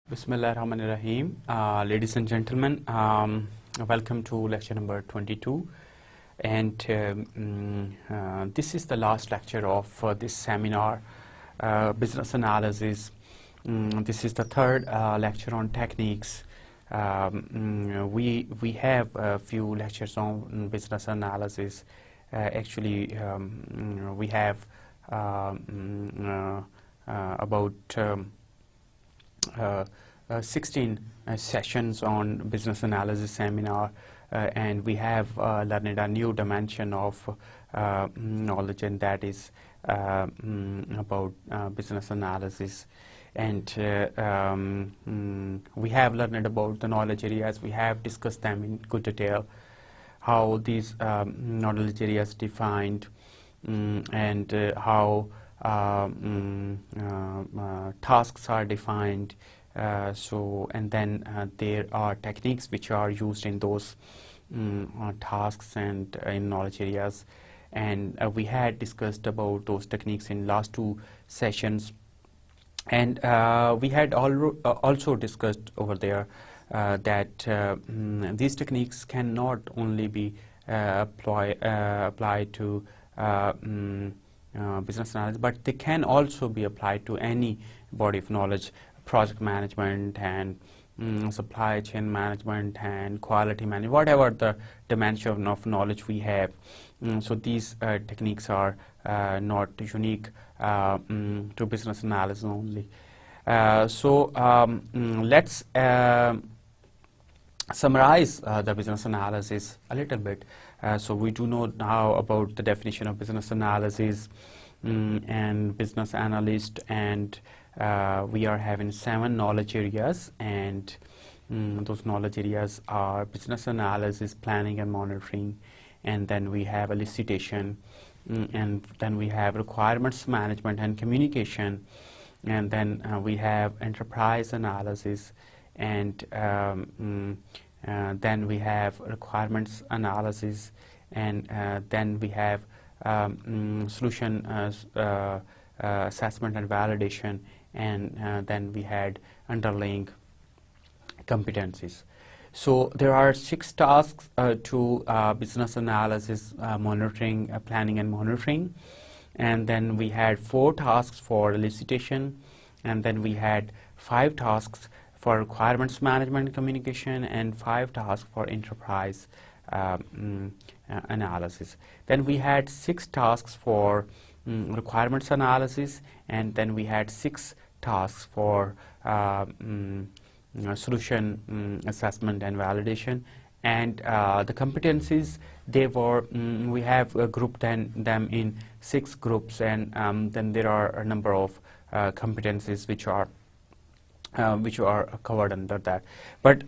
Bismillahirrahmanirrahim. Ladies and gentlemen, welcome to lecture number 22. And this is the last lecture of this seminar, business analysis. This is the third lecture on techniques. We have a few lectures on business analysis. Actually, we have about 16 sessions on business analysis seminar, and we have learned a new dimension of knowledge, and that is about business analysis. And we have learned about the knowledge areas. We have discussed them in good detail, how these knowledge areas defined, and how tasks are defined. And then there are techniques which are used in those tasks and in knowledge areas. And we had discussed about those techniques in last two sessions. And we had also discussed over there that these techniques cannot only be applied to business analysis, but they can also be applied to any body of knowledge, project management and supply chain management and quality management, whatever the dimension of knowledge we have. So these techniques are not unique to business analysis only. Let's summarize the business analysis a little bit. So we do know now about the definition of business analysis and business analyst, and we are having 7 knowledge areas, and those knowledge areas are business analysis, planning and monitoring, and then we have elicitation, and then we have requirements management and communication, and then we have enterprise analysis, and then we have requirements analysis, and then we have solution assessment and validation, and then we had underlying competencies. So there are 6 tasks to business analysis, monitoring, planning and monitoring, and then we had 4 tasks for elicitation, and then we had 5 tasks for requirements management communication, and 5 tasks for enterprise analysis. Then we had 6 tasks for requirements analysis, and then we had 6 tasks for solution assessment and validation. And the competencies, they were we have grouped them in 6 groups, and then there are a number of competencies which are covered under that. But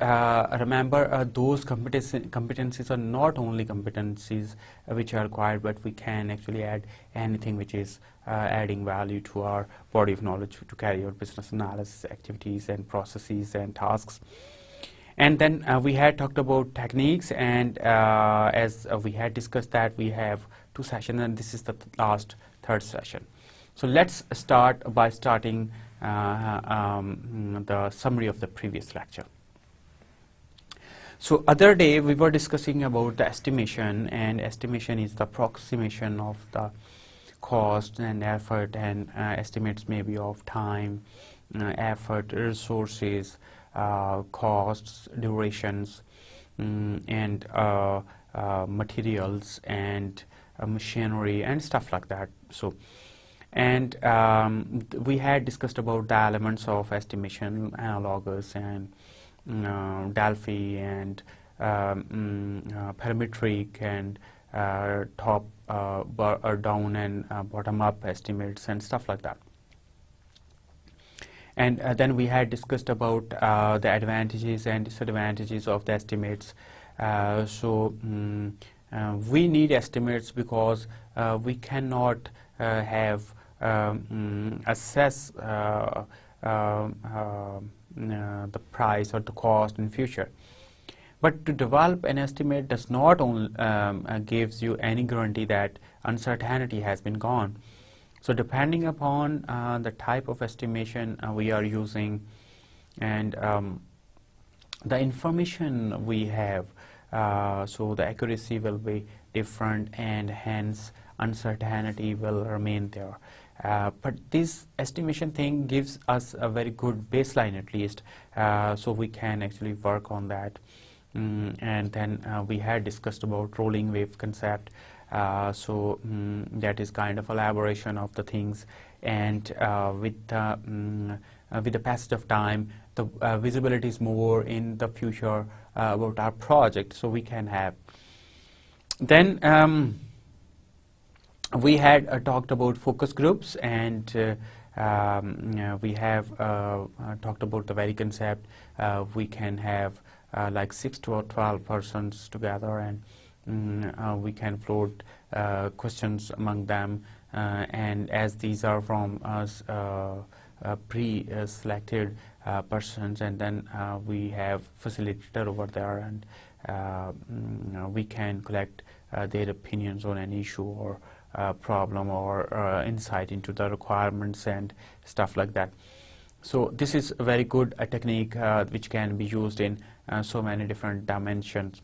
remember, those competencies are not only competencies which are required, but we can actually add anything which is adding value to our body of knowledge to carry out business analysis activities and processes and tasks. And then we had talked about techniques, and as we had discussed that, we have 2 sessions, and this is the last 3rd session. So let's start by starting the summary of the previous lecture. So other day we were discussing about the estimation, and estimation is the approximation of the cost and effort, and estimates maybe of time, effort, resources, costs, durations, and materials and machinery and stuff like that. So, and we had discussed about the elements of estimation, analogous and Delphi and parametric and top or down and bottom up estimates and stuff like that. And then we had discussed about the advantages and disadvantages of the estimates. We need estimates because we cannot assess the price or the cost in future. But to develop an estimate does not only gives you any guarantee that uncertainty has been gone. So depending upon the type of estimation we are using and the information we have, so the accuracy will be different, and hence uncertainty will remain there. But this estimation thing gives us a very good baseline at least, so we can actually work on that. And then we had discussed about rolling wave concept, so that is kind of elaboration of the things, and with the passage of time, the visibility is more in the future about our project, so we can have. Then we had talked about focus groups, and we have talked about the very concept. We can have like 6 to 12 persons together, and we can float questions among them, and as these are from us pre-selected persons, and then we have facilitator over there, and we can collect their opinions on an issue or problem or insight into the requirements and stuff like that. So this is a very good technique which can be used in so many different dimensions.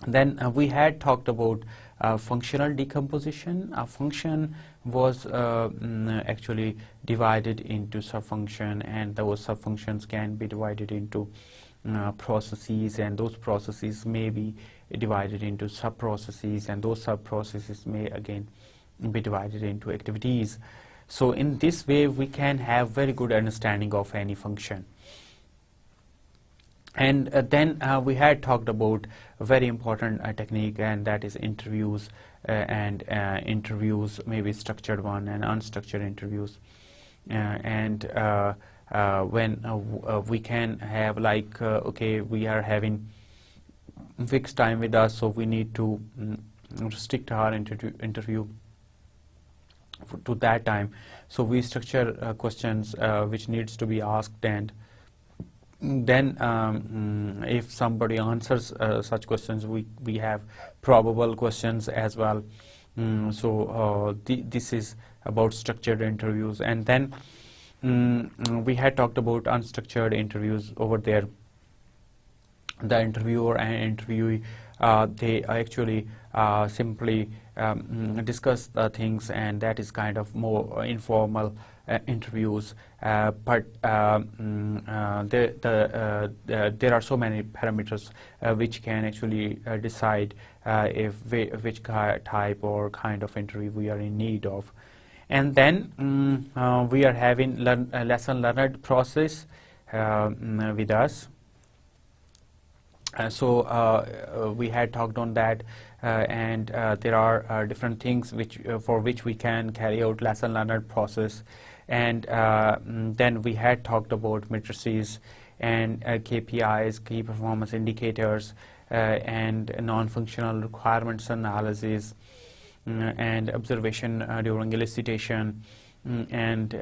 Then we had talked about functional decomposition. A function was actually divided into subfunction, and those subfunctions can be divided into processes, and those processes may be divided into sub-processes, and those sub-processes may again be divided into activities. So in this way we can have very good understanding of any function. And then we had talked about a very important technique, and that is interviews, and interviews may be structured one and unstructured interviews, and when we can have like okay, we are having fixed time with us, so we need to restrict our interview to that time, so we structure questions which needs to be asked, and then if somebody answers such questions, we have probable questions as well. So this is about structured interviews. And then we had talked about unstructured interviews over there. The interviewer and interviewee, they actually simply discuss things, and that is kind of more informal interviews, but there are so many parameters which can actually decide which type or kind of interview we are in need of. And then we are having lesson learned process with us. So we had talked on that, and there are different things which for which we can carry out lesson learned process. And then we had talked about matrices and KPIs, key performance indicators, and non-functional requirements analysis, and observation during elicitation, and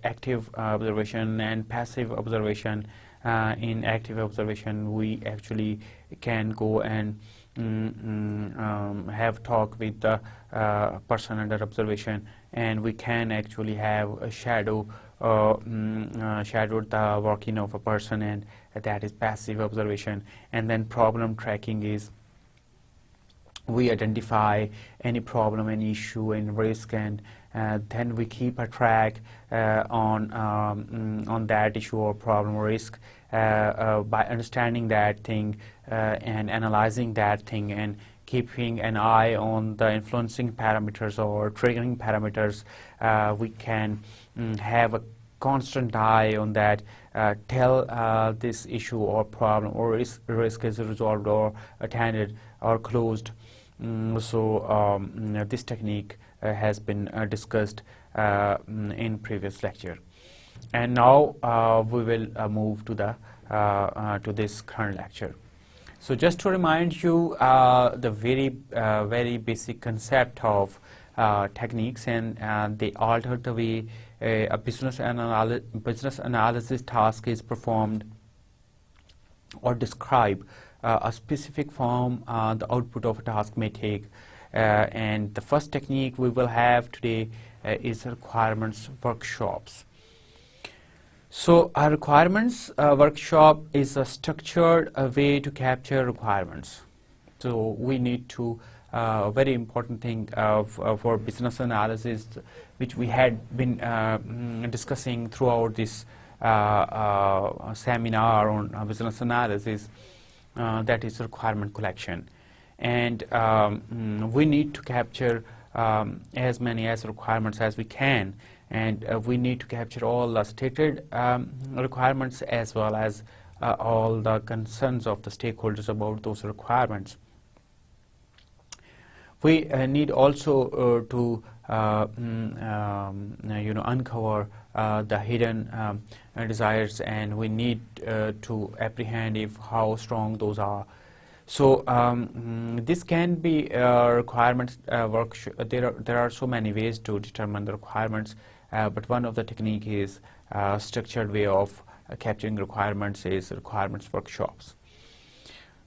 active observation and passive observation. In active observation, we actually can go and have talk with the person under observation, and we can actually have a shadow the working of a person, and that is passive observation. And then problem tracking is we identify any problem, any issue, any risk, and then we keep a track on that issue or problem or risk by understanding that thing and analyzing that thing, and keeping an eye on the influencing parameters or triggering parameters. We can have a constant eye on that till this issue or problem or risk is resolved or attended or closed. So this technique has been discussed in previous lecture, and now we will move to the to this current lecture. So just to remind you the very basic concept of techniques, and they alter the way a business analysis task is performed or describe a specific form the output of a task may take. And the first technique we will have today is requirements workshops. So a requirements workshop is a structured way to capture requirements. So we need to, a very important thing for business analysis, which we had been discussing throughout this seminar on business analysis, that is requirement collection. And we need to capture as many as requirements as we can, and we need to capture all the stated requirements as well as all the concerns of the stakeholders about those requirements. We need also to uncover the hidden desires, and we need to apprehend if how strong those are. So this can be requirements there are so many ways to determine the requirements, but one of the technique is structured way of capturing requirements is requirements workshops.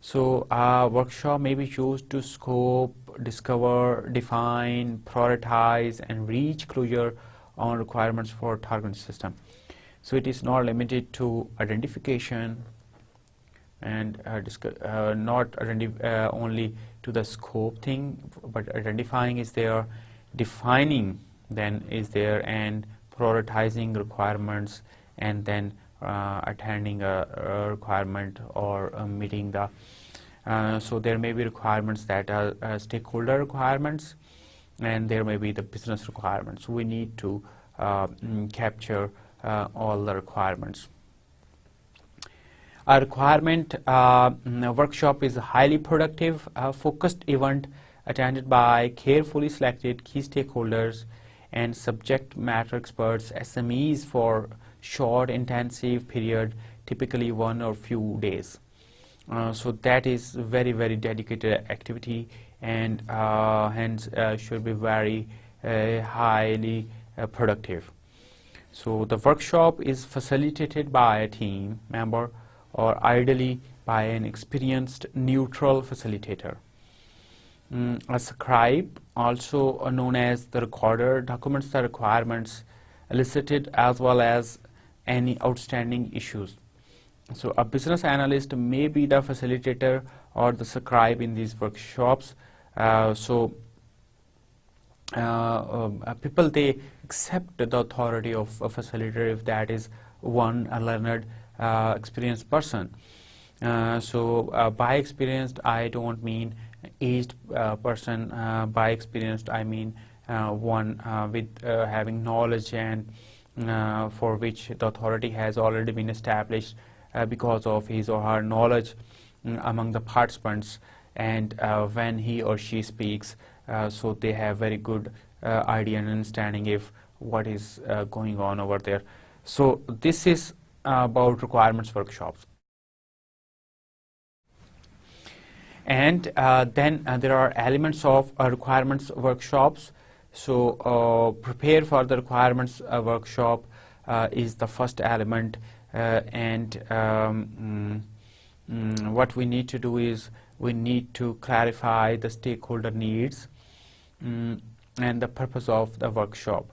So a workshop may be used to scope, discover, define, prioritize, and reach closure on requirements for target system. So it is not limited to identification and not only to the scope thing, but identifying is there, defining then is there, and prioritizing requirements, and then attending a requirement or meeting the so there may be requirements that are stakeholder requirements, and there may be the business requirements. We need to capture all the requirements. A requirement workshop is a highly productive, focused event attended by carefully selected key stakeholders and subject matter experts, SMEs, for short, intensive period, typically 1 or few days. So that is very, very dedicated activity, and hence should be very highly productive. So the workshop is facilitated by a team member or ideally by an experienced neutral facilitator. A scribe, also known as the recorder, documents the requirements elicited as well as any outstanding issues. So a business analyst may be the facilitator or the scribe in these workshops. People, they accept the authority of a facilitator if that is one a learned, experienced person. By experienced, I don't mean aged person. By experienced, I mean one with having knowledge and for which the authority has already been established because of his or her knowledge among the participants, and when he or she speaks, so they have very good idea and understanding if what is going on over there. So this is about requirements workshops. And then there are elements of requirements workshops. So prepare for the requirements workshop is the first element, what we need to do is we need to clarify the stakeholder needs and the purpose of the workshop.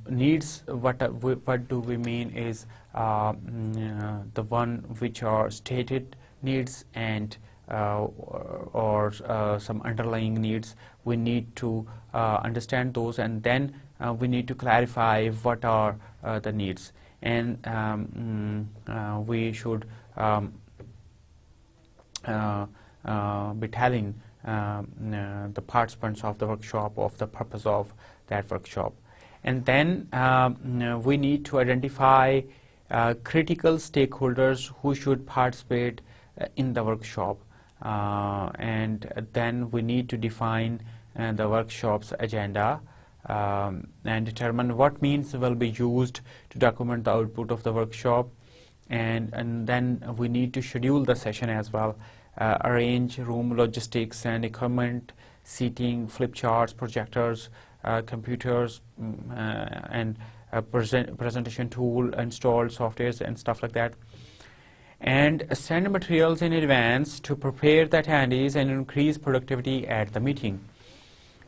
Needs, what do we mean is the one which are stated needs and or some underlying needs. We need to understand those, and then we need to clarify what are the needs, and we should be telling the participants of the workshop of the purpose of that workshop. And then we need to identify critical stakeholders who should participate in the workshop, and then we need to define the workshop's agenda and determine what means will be used to document the output of the workshop, and then we need to schedule the session as well, arrange room logistics and equipment, seating, flip charts, projectors, computers, and presentation tool, installed softwares and stuff like that. and send materials in advance to prepare the attendees and increase productivity at the meeting.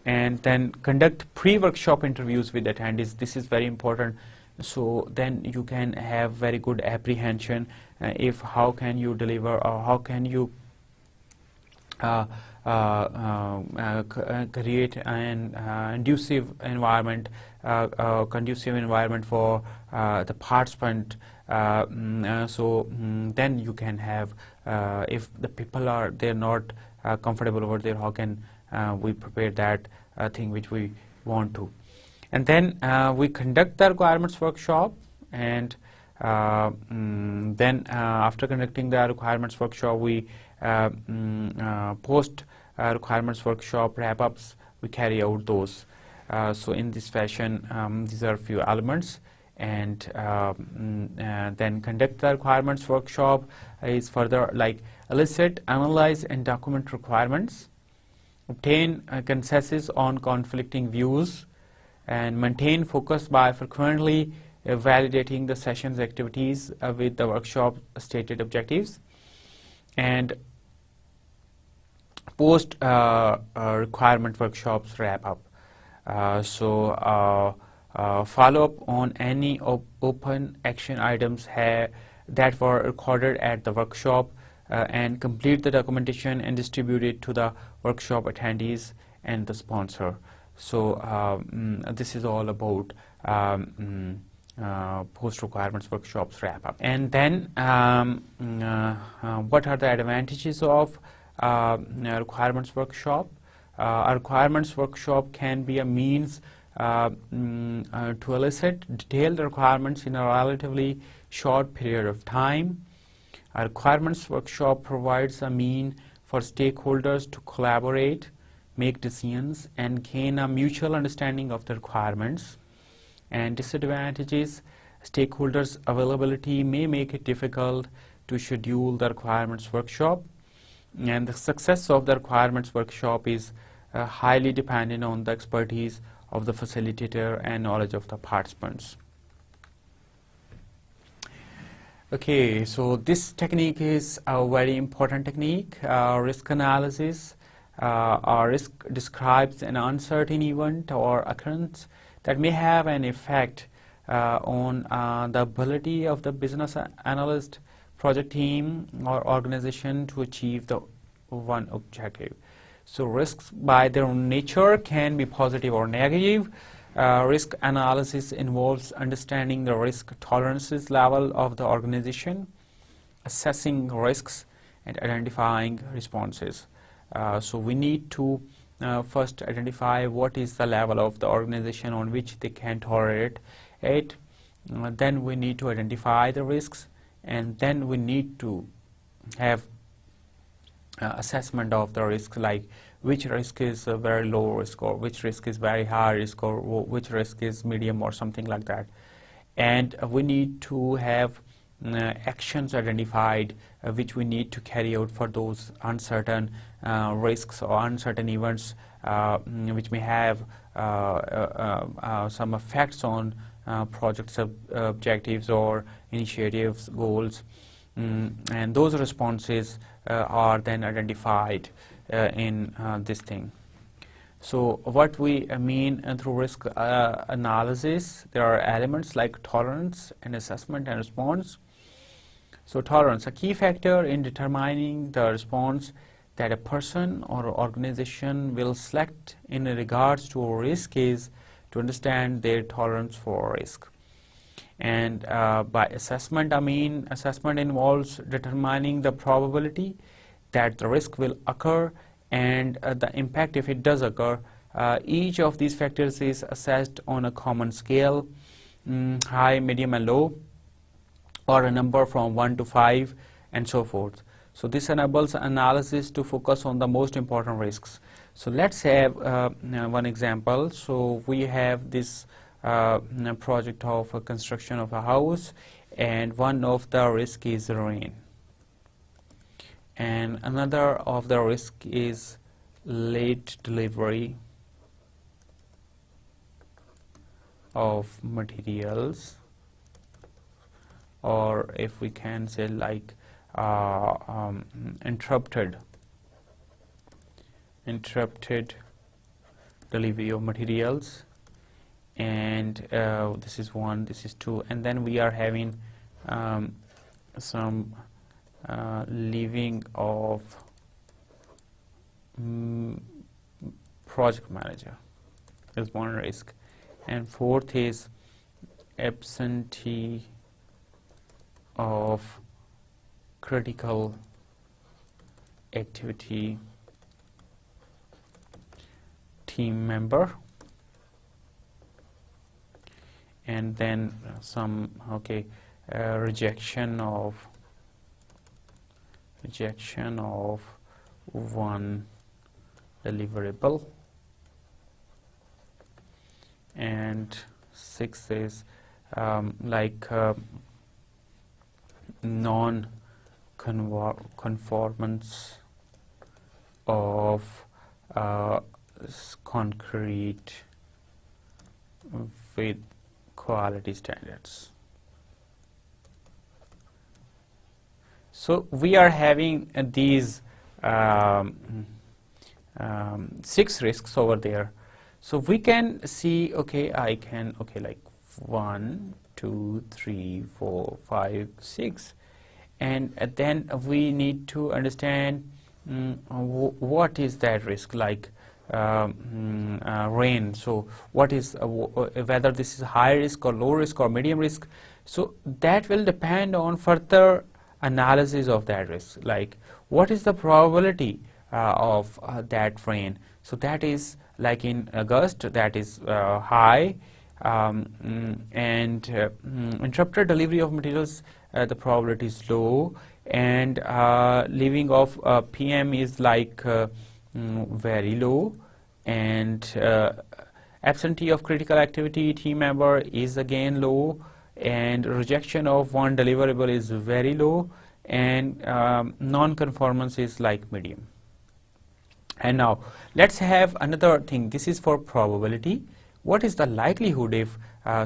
And then conduct pre-workshop interviews with attendees. This is very important. So then you can have very good apprehension if how can you deliver, or how can you create an conducive environment for the participant. Then you can have, if the people they're not comfortable over there, how can we prepare that thing which we want to. And then we conduct the requirements workshop, and then after conducting the requirements workshop, we post requirements workshop wrap-ups, we carry out those. So in this fashion, these are a few elements. And then conduct the requirements workshop is further like elicit, analyze, and document requirements, obtain a consensus on conflicting views, and maintain focus by frequently validating the session's activities with the workshop stated objectives, and post requirement workshops wrap up. Follow up on any open action items that were recorded at the workshop, and complete the documentation and distribute it to the workshop attendees and the sponsor. So this is all about post requirements workshops wrap up. And then what are the advantages of requirements workshop? A requirements workshop can be a means to elicit detailed requirements in a relatively short period of time. A requirements workshop provides a mean for stakeholders to collaborate, make decisions, and gain a mutual understanding of the requirements. And disadvantages: stakeholders' availability may make it difficult to schedule the requirements workshop, and the success of the requirements workshop is highly dependent on the expertise of the facilitator and knowledge of the participants. Okay, so this technique is a very important technique. Risk analysis. Risk describes an uncertain event or occurrence that may have an effect on the ability of the business analyst, project team, or organization to achieve the one objective. So risks by their nature can be positive or negative. Risk analysis involves understanding the risk tolerances level of the organization, assessing risks, and identifying responses. So we need to first identify what is the level of the organization on which they can tolerate it. Then we need to identify the risks, and then we need to have assessment of the risk, like which risk is a very low risk, or which risk is very high risk, or which risk is medium, or something like that. And we need to have actions identified which we need to carry out for those uncertain risks or uncertain events which may have some effects on project objectives or initiatives, goals. And those responses are then identified in this thing. So what we mean through risk analysis, there are elements like tolerance and assessment and response. So tolerance, a key factor in determining the response that a person or organization will select in regards to a risk is to understand their tolerance for risk. And by assessment, I mean assessment involves determining the probability that the risk will occur and the impact if it does occur. Each of these factors is assessed on a common scale, high, medium, and low, or a number from 1 to 5, and so forth. So this enables analysis to focus on the most important risks. So let's have one example. So we have this project of a construction of a house, and one of the risk is rain, and another of the risk is late delivery of materials, or if we can say like interrupted delivery of materials, and this is 1, this is 2, and then we are having some leaving of project manager is one risk, and 4th is absentee of critical activity team member, and then some rejection of one deliverable, and 6 is non-conformance of concrete with quality standards. So we are having these 6 risks over there. So we can see, I can, like 1, 2, 3, 4, 5, 6, and then we need to understand what is that risk, like rain. So what is whether this is high risk or low risk or medium risk. So that will depend on further analysis of that risk, like what is the probability of that rain. So that is like in August, that is high, and interrupted delivery of materials, the probability is low, and leaving of PM is like very low, and absentee of critical activity team member is again low, and rejection of one deliverable is very low, and non-conformance is like medium. And now let's have another thing. This is for probability. What is the likelihood if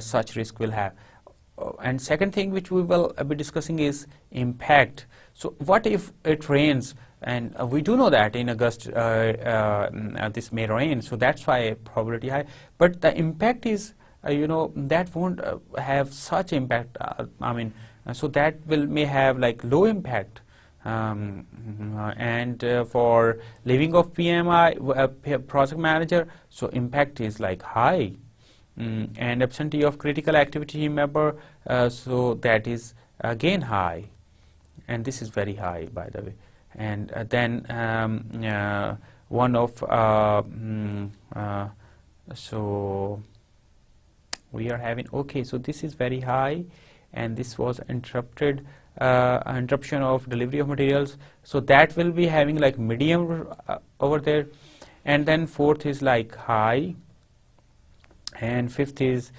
such risk will have? And second thing which we will be discussing is impact. So what if it rains? And we do know that in August this may rain, so that's why probability high. But the impact is, that won't have such impact. So that may have like low impact. And for leaving of PMI, project manager, so impact is like high. And absentee of critical activity member, so that is again high, and this is very high, by the way. And then one of so we are having, so this is very high, and this was interruption of delivery of materials, so that will be having like medium over there. And then 4th is like high, and 5th is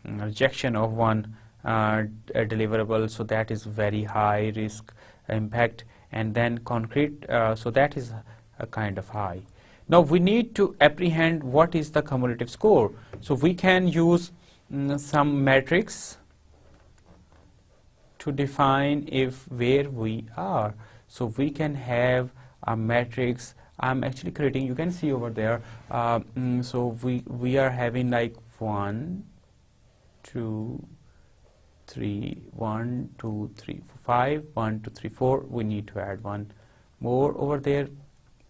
rejection of one deliverable, so that is very high risk impact. And then concrete, so that is a kind of high. Now we need to apprehend what is the cumulative score. So we can use some metrics to define where we are. So we can have a matrix. I'm actually creating, you can see over there. So we are having like 1, 2, 3, 1, 2, 3, 5, 1, 2, 3, 4. We need to add one more over there.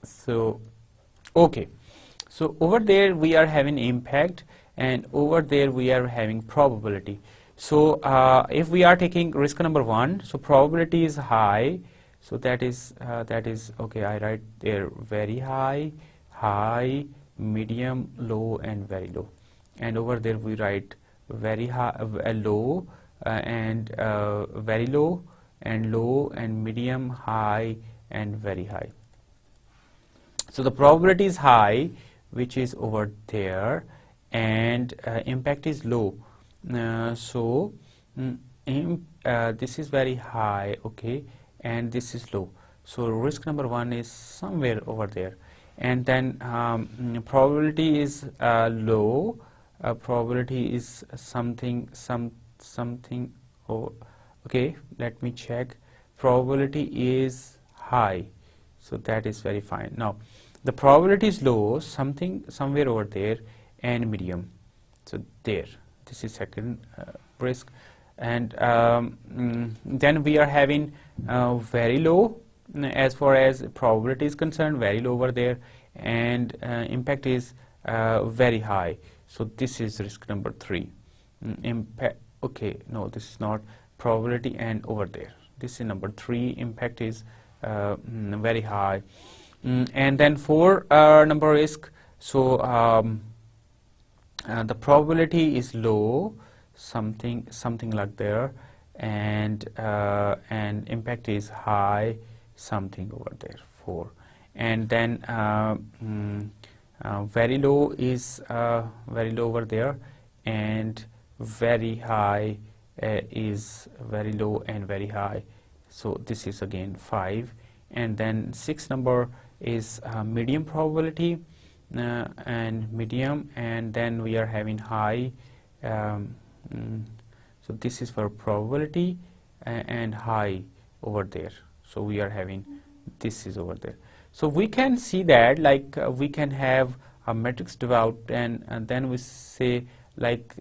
So so over there we are having impact, and over there we are having probability. So if we are taking risk number 1, so probability is high, so that is I write there very high, high, medium, low, and very low. And over there we write very high, low, and very low, and low, and medium, high, and very high. So the probability is high, which is over there, and impact is low. So this is very high, and this is low. So risk number 1 is somewhere over there. And then probability is low. Probability is something Oh, okay, let me check. Probability is high, so that is very fine. Now the probability is low, somewhere over there, and medium, so there, this is second risk. And then we are having very low as far as probability is concerned, very low over there, and impact is very high, so this is risk number 3. Impact, okay, no, this is not probability, and over there, this is number 3, impact is very high. And then 4 number risk, so the probability is low, something like there, and impact is high, something over there, 4. And then very low is very low over there, and very high is very low and very high, so this is again 5. And then 6 number is medium probability, and medium, and then we are having high, so this is for probability, and high over there, so we are having this is over there. So we can see that, like, we can have a matrix developed, and then we say, like,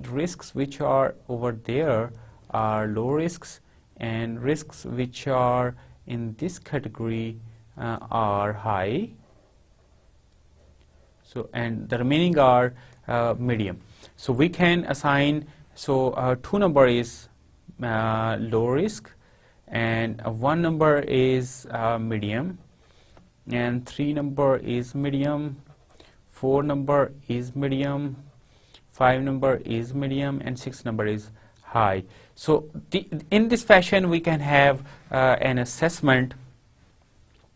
risks which are over there are low risks, and risks which are in this category are high, so, and the remaining are medium. So we can assign, so 2 number is low risk, and 1 number is medium, and 3 number is medium, 4 number is medium, 5 number is medium, and 6 number is high. So in this fashion we can have an assessment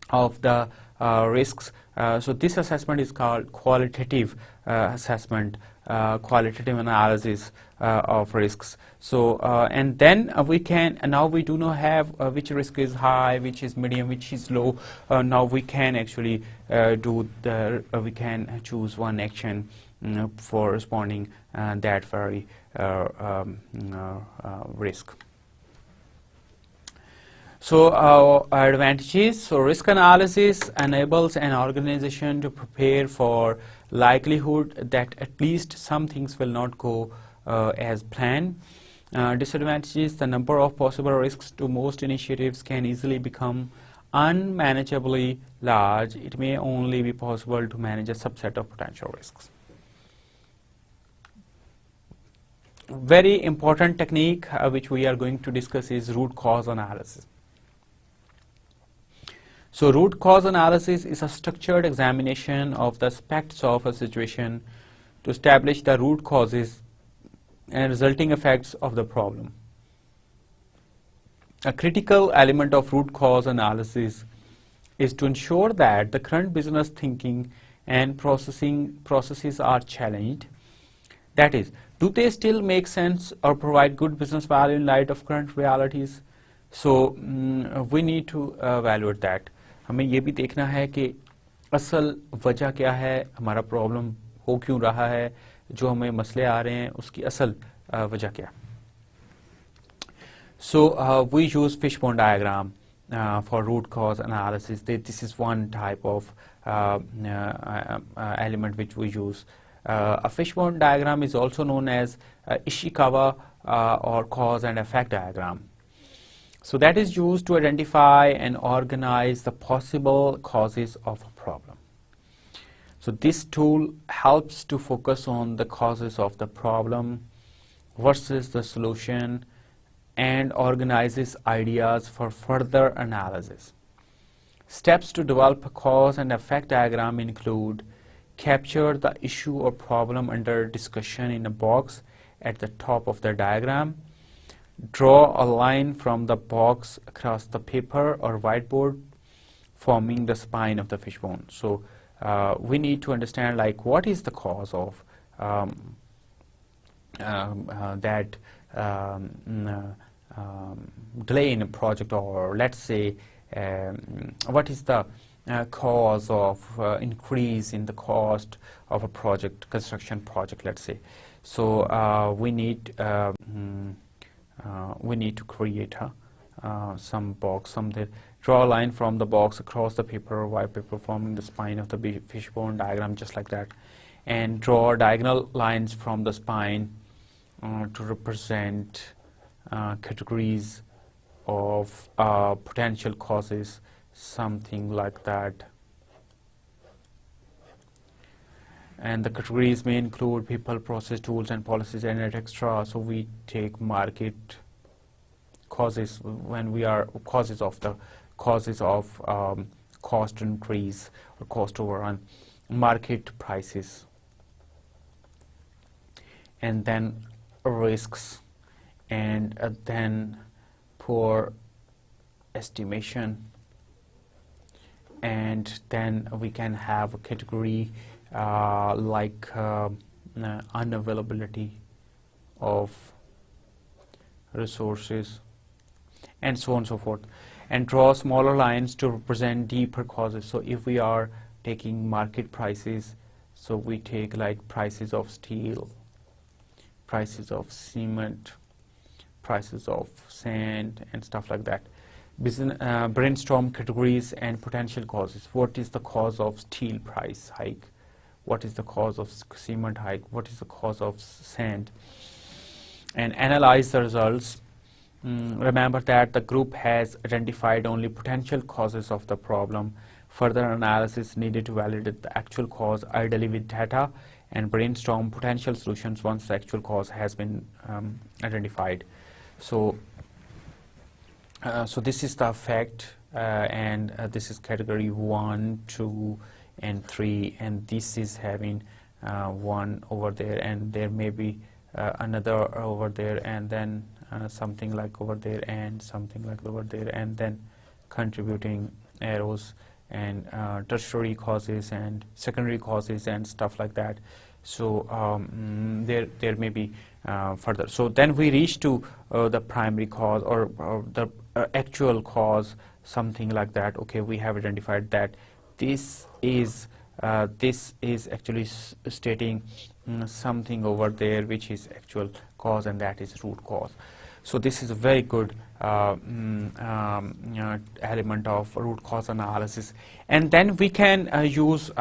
of the risks. So this assessment is called qualitative assessment, qualitative analysis of risks. So and then we can, now we do not have which risk is high, which is medium, which is low. Now we can actually do the we can choose one action for responding that very risk. So advantages. So risk analysis enables an organization to prepare for likelihood that at least some things will not go as planned. Disadvantages. The number of possible risks to most initiatives can easily become unmanageably large. It may only be possible to manage a subset of potential risks. Very important technique which we are going to discuss is root cause analysis. So root cause analysis is a structured examination of the aspects of a situation to establish the root causes and resulting effects of the problem. A critical element of root cause analysis is to ensure that the current business thinking and processes are challenged. That is, do they still make sense or provide good business value in light of current realities? So we need to evaluate that. हमें ये भी देखना है कि असल वजह क्या है, हमारा प्रॉब्लम हो क्यों रहा है, जो हमें मसले आ रहे हैं उसकी असल वजह क्या. So we use Fishbone Diagram for root cause analysis. This is one type of element which we use. A Fishbone Diagram is also known as Ishikawa or cause and effect diagram. So that is used to identify and organize the possible causes of a problem. So this tool helps to focus on the causes of the problem versus the solution and organizes ideas for further analysis. Steps to develop a cause and effect diagram include: capture the issue or problem under discussion in a box at the top of the diagram, draw a line from the box across the paper or whiteboard, forming the spine of the fishbone. So we need to understand, like, what is the cause of that delay in a project, or let's say what is the cause of increase in the cost of a project, construction project, let's say. So we need we need to create some box, draw a line from the box across the paper while forming the spine of the fishbone diagram, just like that, and draw diagonal lines from the spine to represent categories of potential causes, something like that. And the categories may include people, process, tools, and policies, and etc. So we take market causes when we are causes of cost increase or cost overrun, market prices, and then risks, and then poor estimation, and then we can have a category like unavailability of resources, and so on and so forth, and draw smaller lines to represent deeper causes. So if we are taking market prices, so we take like prices of steel, prices of cement, prices of sand, and stuff like that. Brainstorm categories and potential causes. What is the cause of steel price hike? What is the cause of cement hike? What is the cause of sand? And analyze the results. Remember that the group has identified only potential causes of the problem. Further analysis needed to validate the actual cause, ideally with data, and brainstorm potential solutions once the actual cause has been identified. So this is the fact, and this is category 1, 2, and 3, and this is having 1 over there, and there may be another over there, and then something like over there, and something like over there, and then contributing arrows, and tertiary causes and secondary causes and stuff like that. So there may be further. So then we reach to the primary cause, or the actual cause, something like that. Okay, we have identified that this is actually stating something over there which is actual cause, and that is root cause. So this is a very good element of root cause analysis. And then we can use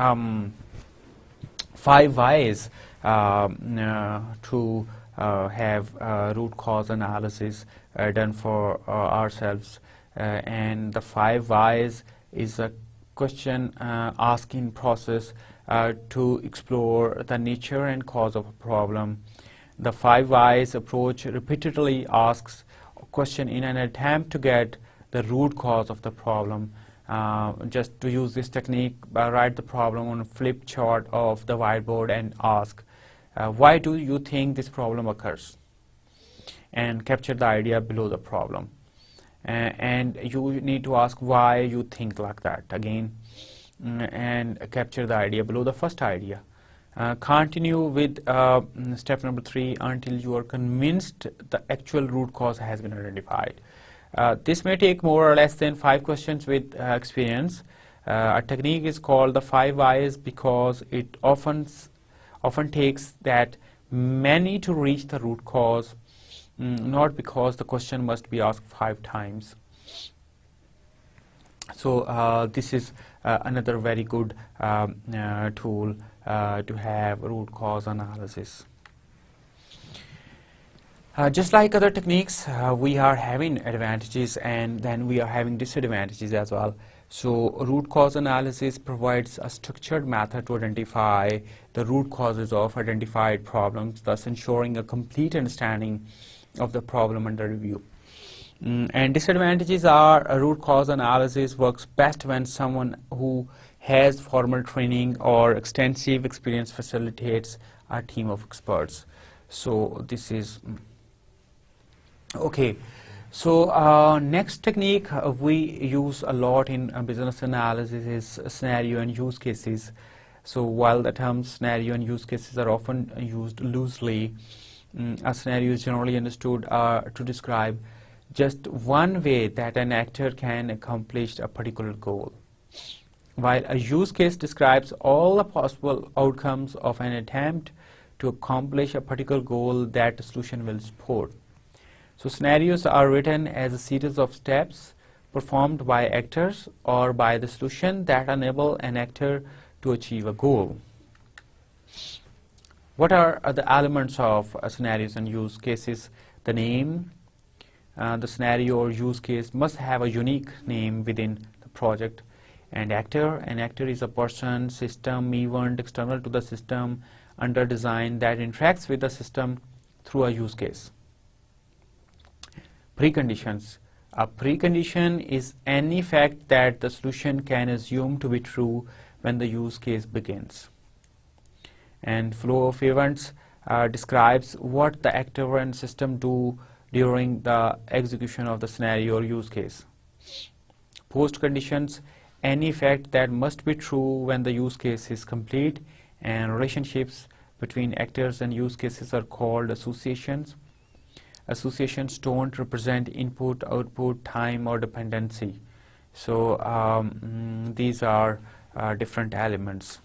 5 whys to have root cause analysis done for ourselves. And the 5 whys is a question asking process to explore the nature and cause of a problem. The 5 whys approach repeatedly asks a question in an attempt to get the root cause of the problem. Just to use this technique, write the problem on a flip chart of the whiteboard and ask, why do you think this problem occurs? And capture the idea below the problem. And you need to ask why you think like that again, and capture the idea below the first idea. Continue with step number 3 until you are convinced the actual root cause has been identified. This may take more or less than 5 questions with experience. A technique is called the 5 whys because it often takes that many to reach the root cause, not because the question must be asked 5 times. So this is another very good tool to have root cause analysis. Just like other techniques, we are having advantages and then we are having disadvantages as well. So root cause analysis provides a structured method to identify the root causes of identified problems, thus ensuring a complete understanding of the problem under review. And disadvantages are root cause analysis works best when someone who has formal training or extensive experience facilitates a team of experts. So this is okay. So next technique we use a lot in business analysis is scenario and use cases. So while the terms scenario and use cases are often used loosely, a scenario is generally understood to describe just one way that an actor can accomplish a particular goal, while a use case describes all the possible outcomes of an attempt to accomplish a particular goal that the solution will support. So scenarios are written as a series of steps performed by actors or by the solution that enable an actor to achieve a goal. What are the elements of scenarios and use cases? The name, the scenario or use case must have a unique name within the project. And actor, an actor is a person, system, event external to the system under design that interacts with the system through a use case. Preconditions. A precondition is any fact that the solution can assume to be true when the use case begins. And flow of events describes what the actor and system do during the execution of the scenario or use case. Post conditions, any fact that must be true when the use case is complete, and relationships between actors and use cases are called associations. Associations don't represent input, output, time, or dependency. So these are different elements.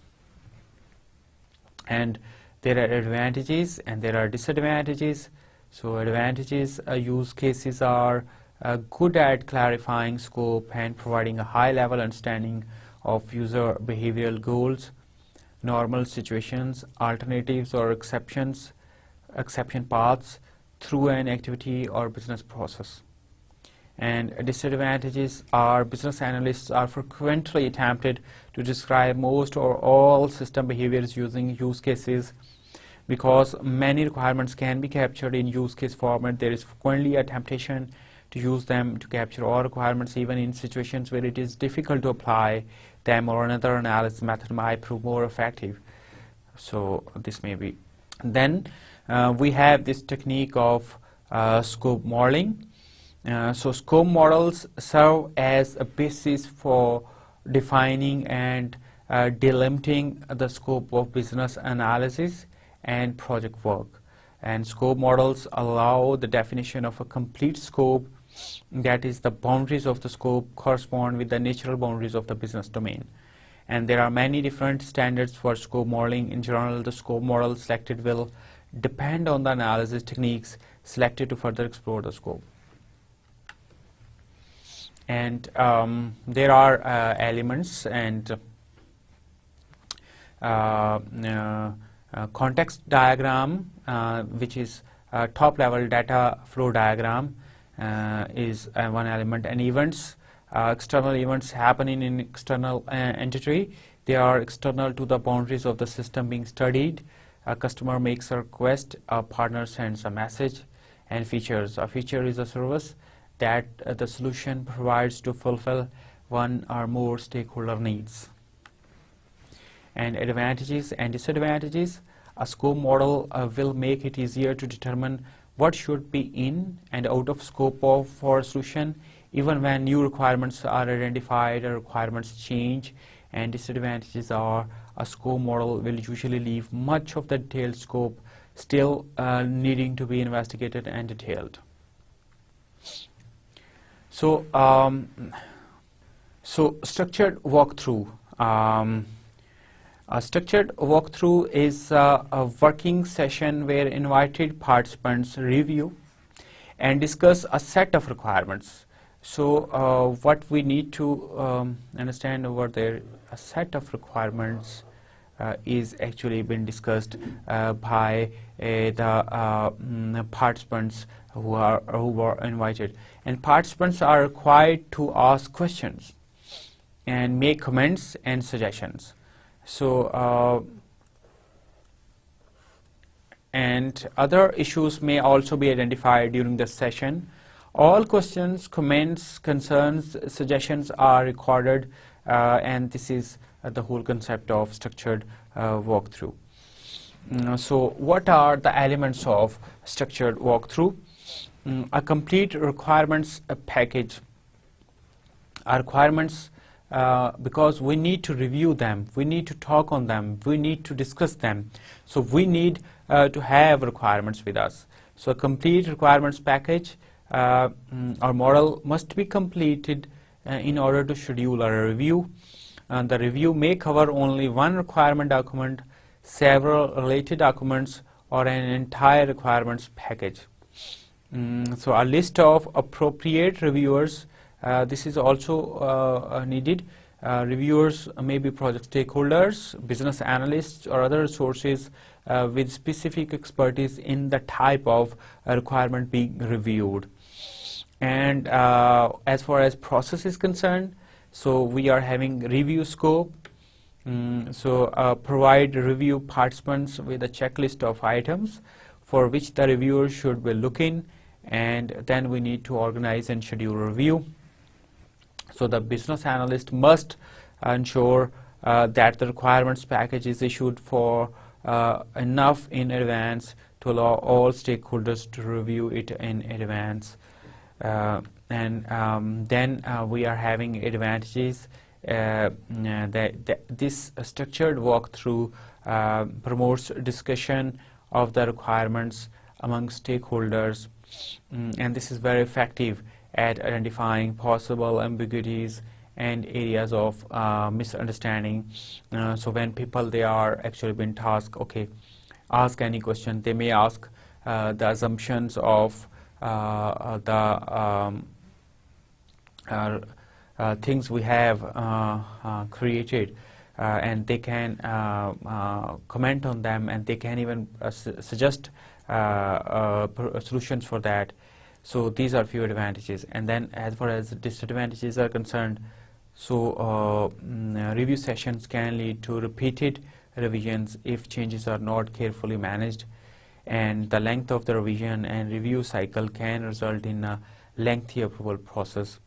And there are advantages and there are disadvantages. So advantages, use cases are good at clarifying scope and providing a high-level understanding of user behavioral goals, normal situations, alternatives or exception paths through an activity or business process. And disadvantages are business analysts are frequently tempted to describe most or all system behaviors using use cases. Because many requirements can be captured in use case format, there is frequently a temptation to use them to capture all requirements, even in situations where it is difficult to apply them or another analysis method might prove more effective. So this may be. Then we have this technique of scope modeling. So scope models serve as a basis for defining and delimiting the scope of business analysis and project work. And scope models allow the definition of a complete scope, that is, the boundaries of the scope correspond with the natural boundaries of the business domain. And there are many different standards for scope modeling. In general, the scope model selected will depend on the analysis techniques selected to further explore the scope. And there are elements and context diagram, which is top level data flow diagram, is one element. And events, external events happening in external entity, they are external to the boundaries of the system being studied. A customer makes a request, a partner sends a message. And features, a feature is a service that the solution provides to fulfill one or more stakeholder needs. And advantages and disadvantages, a scope model will make it easier to determine what should be in and out of scope for a solution, even when new requirements are identified or requirements change. And disadvantages are a scope model will usually leave much of the detailed scope still needing to be investigated and detailed. So, structured walkthrough. A structured walkthrough is a working session where invited participants review and discuss a set of requirements. So, what we need to understand over there, a set of requirements is actually been discussed by the participants who were invited. And participants are required to ask questions and make comments and suggestions. So, and other issues may also be identified during the session. All questions, comments, concerns, suggestions are recorded, and this is the whole concept of structured walkthrough. So, what are the elements of structured walkthrough? A complete requirements package. Our requirements, because we need to review them, we need to talk on them, we need to discuss them. So we need to have requirements with us. So a complete requirements package or model must be completed in order to schedule a review. The review may cover only one requirement document, several related documents, or an entire requirements package. So a list of appropriate reviewers, this is also needed. Reviewers may be project stakeholders, business analysts, or other sources with specific expertise in the type of requirement being reviewed. And as far as process is concerned, so we are having review scope. Provide review participants with a checklist of items for which the reviewer should be looking, and then we need to organize and schedule review. So the business analyst must ensure that the requirements package is issued for enough in advance to allow all stakeholders to review it in advance. Then we are having advantages that this structured walkthrough promotes discussion of the requirements among stakeholders, and this is very effective at identifying possible ambiguities and areas of misunderstanding. So when people, they are actually been tasked, okay, ask any question, they may ask the assumptions of things we have created, and they can comment on them, and they can even suggest solutions for that. So these are few advantages. And then as far as disadvantages are concerned, so review sessions can lead to repeated revisions if changes are not carefully managed, and the length of the revision and review cycle can result in a lengthy approval process.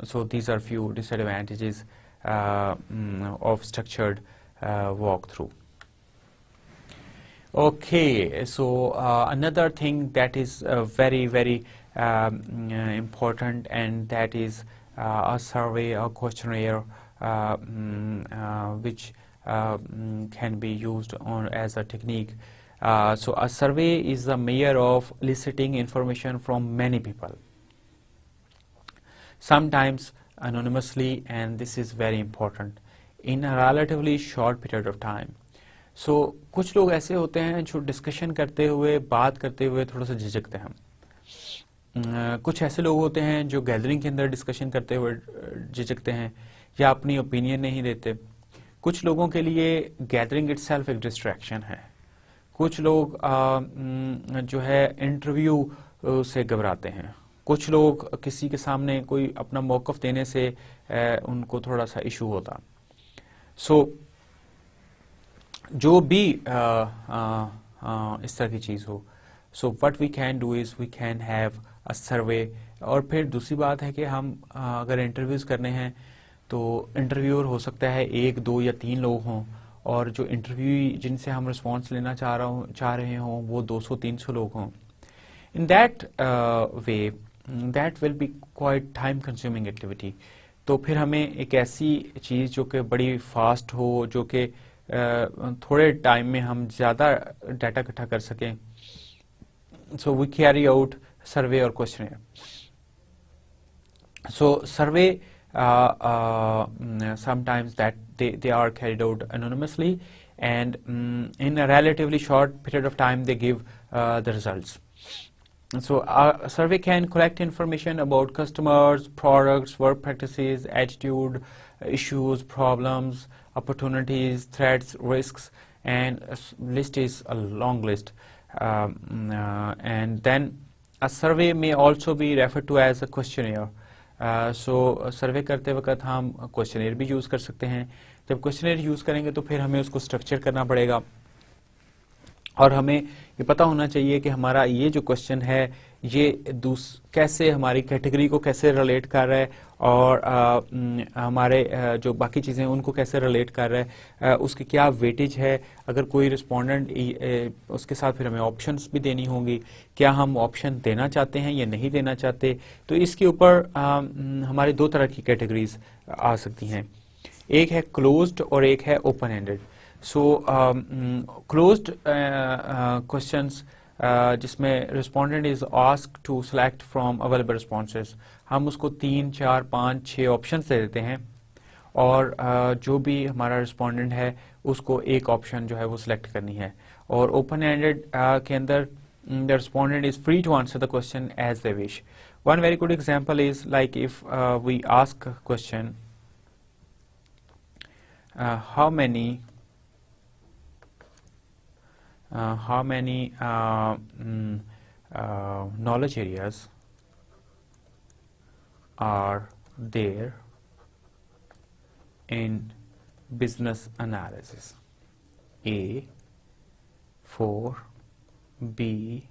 So these are few disadvantages of structured walkthrough. Okay, so another thing that is very important, and that is a survey or questionnaire which can be used as a technique. So a survey is a measure of eliciting information from many people, sometimes anonymously, and this is very important, in a relatively short period of time. So कुछ लोग ऐसे होते हैं जो discussion करते हुए, बात करते हुए थोड़ा सा झिझकते हैं. कुछ ऐसे लोग होते हैं जो गैदरिंग के अंदर डिस्कशन करते हुए झिझकते हैं या अपनी ओपिनियन नहीं देते. कुछ लोगों के लिए गैदरिंग इटसेल्फ एक डिस्ट्रैक्शन है. कुछ लोग जो है इंटरव्यू से घबराते हैं. कुछ लोग किसी के सामने कोई अपना मौक़िफ़ देने से उनको थोड़ा सा इशू होता. सो जो भी इस तरह की चीज़ हो, so what we can do is we can have a survey. और फिर दूसरी बात है कि हम अगर इंटरव्यूज़ करने हैं तो इंटरव्यूअर हो सकता है 1, 2 या 3 लोग हों, और जो इंटरव्यू जिनसे हम रिस्पॉन्स लेना चाह रहे हों वो 200-300 लोग हों. In that way that will be quiet time consuming activity. तो फिर हमें एक ऐसी चीज़ जो कि बड़ी फास्ट हो, जो कि थोड़े टाइम में हम ज़्यादा डाटा इकट्ठा कर सकें. So we carry out survey और questionnaire. So survey sometimes that they are carried out anonymously, and in a relatively short period of time they give the results. So a survey can collect information about customers, products, work practices, attitude, issues, problems, opportunities, threats, risks, and list is a long list. And then a survey may also be referred to as a questionnaire. सो सर्वे करते वक्त हम questionnaire भी use कर सकते हैं. जब questionnaire use करेंगे तो फिर हमें उसको स्ट्रक्चर करना पड़ेगा, और हमें ये पता होना चाहिए कि हमारा ये जो क्वेश्चन है ये कैसे हमारी कैटेगरी को कैसे रिलेट कर रहा है, और हमारे जो बाकी चीज़ें हैं उनको कैसे रिलेट कर रहा है, उसकी क्या वेटेज है. अगर कोई रिस्पोंडेंट, उसके साथ फिर हमें ऑप्शंस भी देनी होंगी, क्या हम ऑप्शन देना चाहते हैं या नहीं देना चाहते. तो इसके ऊपर हमारे 2 तरह की कैटेगरीज आ सकती हैं. एक है क्लोज्ड और एक है open ended. So closed questions जिसमें respondent is asked to select from available responses, हम उसको 3, 4, 5, 6 ऑप्शंस दे देते हैं, और जो भी हमारा रिस्पोंडेंट है उसको एक ऑप्शन जो है वो सिलेक्ट करनी है. और ओपन एंडेड के अंदर the respondent is free to answer the question as they wish. One very good example is like if we ask a question, how many knowledge areas are there in business analysis? A 4, B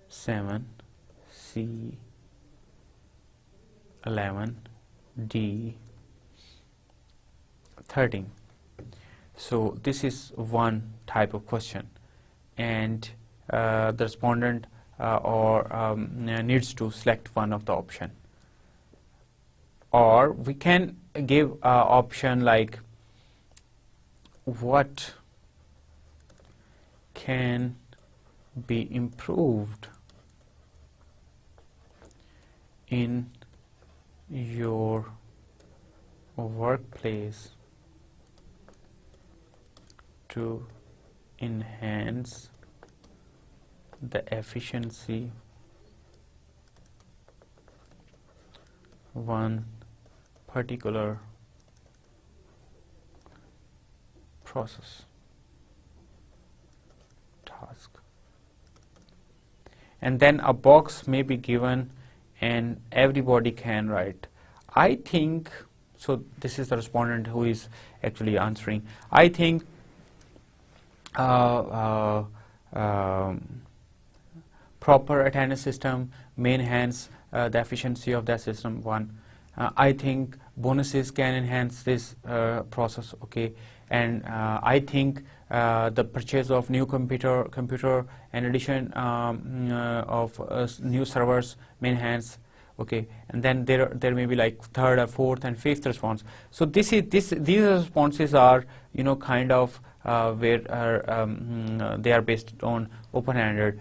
7, C 11, D 13. So this is one type of question, and the respondent needs to select one of the option. Or we can give option like what can be improved in your workplace to enhance the efficiency one particular process task. And then a box may be given and everybody can write. I think, so this is the respondent who is actually answering. I think proper attendance system may enhance the efficiency of that system. One, I think bonuses can enhance this process. Okay, and I think the purchase of new computer and addition of new servers may enhance. Okay, and then there may be like third or fourth and fifth response. So these responses are kind of where they are based on open-ended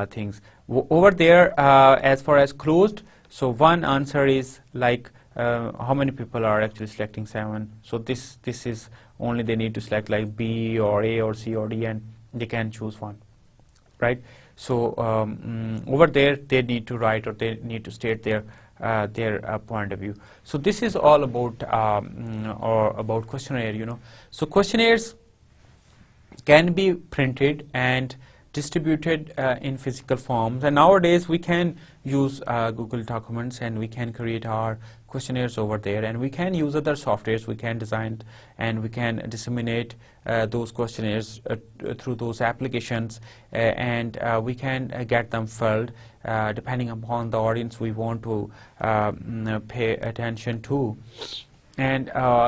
things. Over there, as far as closed, so one answer is like how many people are actually selecting 7. So this is only they need to select like B or A or C or D, and they can choose one, right? So over there they need to write or they need to state their point of view. So this is all about about questionnaire. So questionnaires can be printed and distributed in physical forms, and nowadays we can use Google Documents and we can create our questionnaires over there, and we can use other softwares. We can design and we can disseminate those questionnaires through those applications, and we can get them filled depending upon the audience we want to pay attention to. And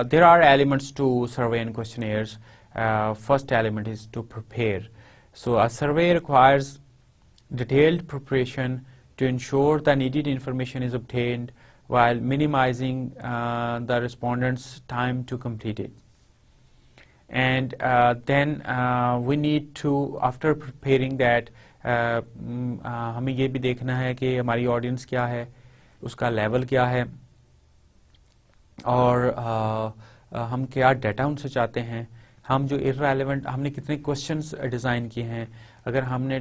there are elements to survey and questionnaires. First element is to prepare. So a survey requires detailed preparation to ensure the needed information is obtained while minimizing the respondent's time to complete it. And then we need to, after preparing that, हमें ये भी देखना है कि हमारी audience क्या है, उसका लेवल क्या है, और हम क्या डाटा उनसे चाहते हैं, हम जो इररेलेवेंट, हमने कितने क्वेश्चंस डिज़ाइन किए हैं. अगर हमने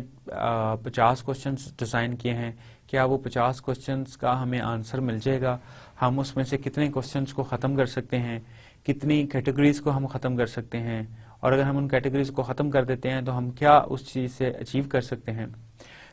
50 क्वेश्चंस डिज़ाइन किए हैं, क्या वो 50 क्वेश्चंस का हमें आंसर मिल जाएगा, हम उसमें से कितने क्वेश्चंस को ख़त्म कर सकते हैं, कितनी कैटेगरीज़ को हम ख़त्म कर सकते हैं, और अगर हम उन कैटेगरीज़ को ख़त्म कर देते हैं तो हम क्या उस चीज़ से अचीव कर सकते हैं.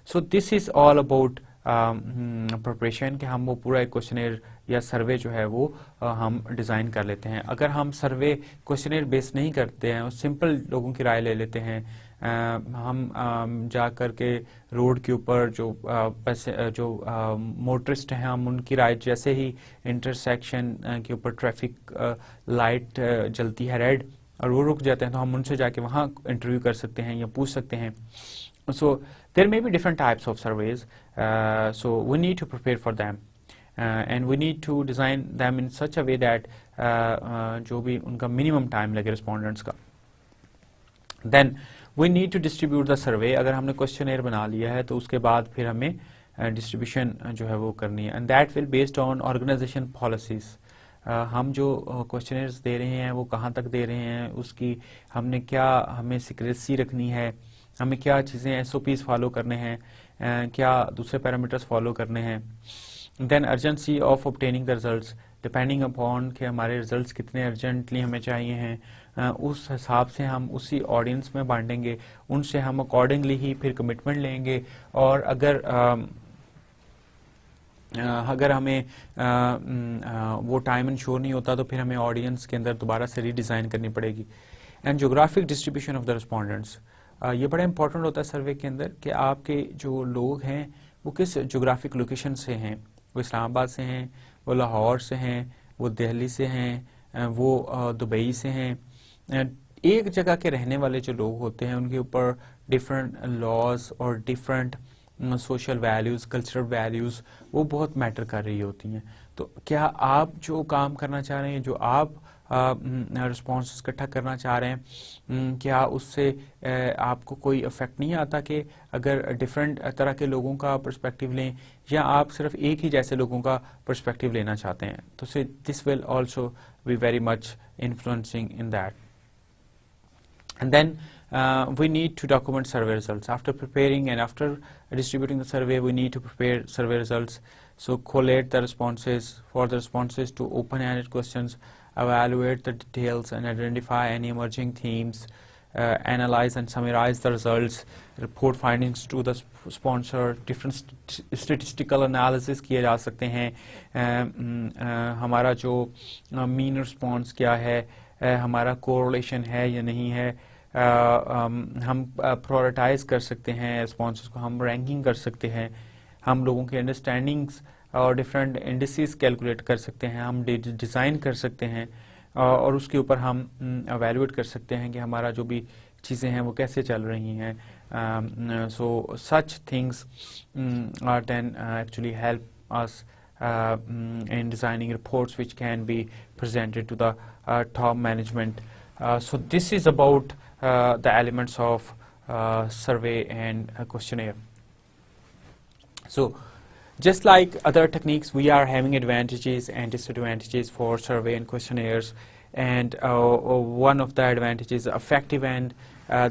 So this is all about preparation, कि हम वो पूरा एक क्वेश्चनेयर या सर्वे जो है वो हम डिज़ाइन कर लेते हैं. अगर हम सर्वे क्वेश्चनेयर बेस नहीं करते हैं और सिंपल लोगों की राय ले लेते हैं, हम जा कर के रोड के ऊपर जो मोटरिस्ट हैं, हम उनकी राय, जैसे ही इंटरसेक्शन के ऊपर ट्रैफिक लाइट जलती है रेड और वो रुक जाते हैं, तो हम उनसे जाके वहाँ इंटरव्यू कर सकते हैं या पूछ सकते हैं. So there may be different types of surveys, so we need to prepare for them, and we need to design them in such a way that जो भी उनका minimum time लगे respondents का. Then we need to distribute the survey. अगर हमने questionnaire बना लिया है तो उसके बाद फिर हमें distribution जो है वो करनी है, and that will based on organization policies. हम जो क्वेश्चनर्स दे रहे हैं वो कहाँ तक दे रहे हैं, उसकी हमने क्या, हमें सिक्रेसी रखनी है, हमें क्या चीज़ें SOPs फॉलो करने हैं, क्या दूसरे पैरामीटर्स फॉलो करने हैं। Then urgency of obtaining the results, depending upon कि हमारे रिजल्ट्स कितने अर्जेंटली हमें चाहिए हैं, उस हिसाब से हम उसी ऑडियंस में बांटेंगे, उनसे हम अकॉर्डिंगली ही फिर कमिटमेंट लेंगे। और अगर हमें वो टाइम इंश्योर नहीं होता तो फिर हमें ऑडियंस के अंदर दोबारा से रीडिज़ाइन करनी पड़ेगी। And geographic distribution of the respondents, ये बड़ा इंपॉर्टेंट होता है सर्वे के अंदर कि आपके जो लोग हैं वो किस जोग्राफिक लोकेशन से हैं। वो इस्लामाबाद से हैं, वो लाहौर से हैं, वो दिल्ली से हैं, वो दुबई से हैं। एक जगह के रहने वाले जो लोग होते हैं उनके ऊपर डिफरेंट लॉज और different social values, cultural values वो बहुत मैटर कर रही होती हैं। तो क्या आप जो काम करना चाह रहे हैं, जो आप रिस्पॉन्स इकट्ठा करना चाह रहे हैं, क्या उससे आपको कोई इफेक्ट नहीं आता कि अगर डिफरेंट तरह के लोगों का पर्सपेक्टिव लें, या आप सिर्फ एक ही जैसे लोगों का पर्सपेक्टिव लेना चाहते हैं, तो से this will also be very much influencing in that. And then we need to document survey results. After preparing and after distributing the survey, we need to prepare survey results. So collate the responses, for the responses to open-ended questions, evaluate the details and identify any emerging themes, analyze and summarize the results, report findings to the sponsor. Different statistical analysis किए जा सकते हैं, हमारा जो mean response क्या है, हमारा correlation है या नहीं है, हम प्रायोरिटाइज कर सकते हैं रिस्पॉन्सेस को, हम रैंकिंग कर सकते हैं, हम लोगों के अंडरस्टैंडिंग्स और डिफरेंट इंडिसेस कैलकुलेट कर सकते हैं, हम डिज़ाइन कर सकते हैं, और उसके ऊपर हम एवेल्युएट कर सकते हैं कि हमारा जो भी चीज़ें हैं वो कैसे चल रही हैं। So such things are then actually help us in designing reports which can be presented to the top management. So this is about the elements of survey and questionnaire. So just like other techniques, we are having advantages and disadvantages for survey and questionnaires, and one of the advantages effective, and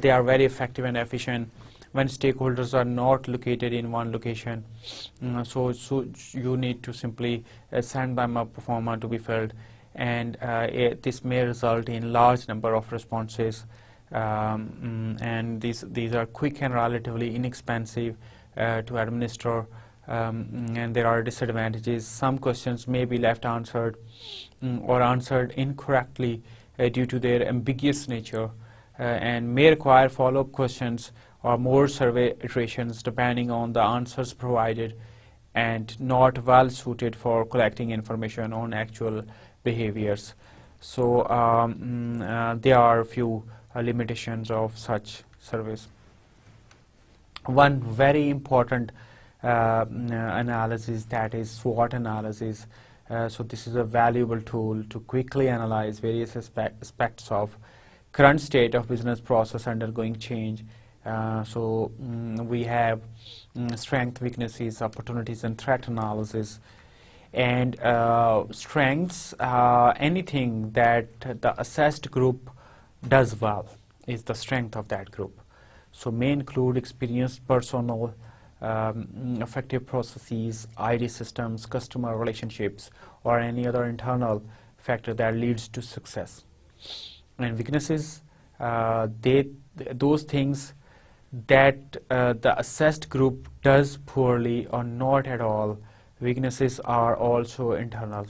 they are very effective and efficient when stakeholders are not located in one location. So you need to simply send them a performer to be filled, and this may result in large number of responses, and these are quick and relatively inexpensive to administer, and there are disadvantages. Some questions may be left answered or answered incorrectly due to their ambiguous nature, and may require follow-up questions or more survey iterations depending on the answers provided, and not well suited for collecting information on actual behaviors. So there are a few limitations of such surveys. One very important analysis, that is SWOT analysis. So this is a valuable tool to quickly analyze various aspects of current state of business process undergoing change. So we have strength, weaknesses, opportunities, and threat analysis. And strengths, anything that the assessed group does well is the strength of that group. So may include experienced personnel, effective processes, ID systems, customer relationships, or any other internal factor that leads to success. And weaknesses, those things that the assessed group does poorly or not at all. Weaknesses are also internal.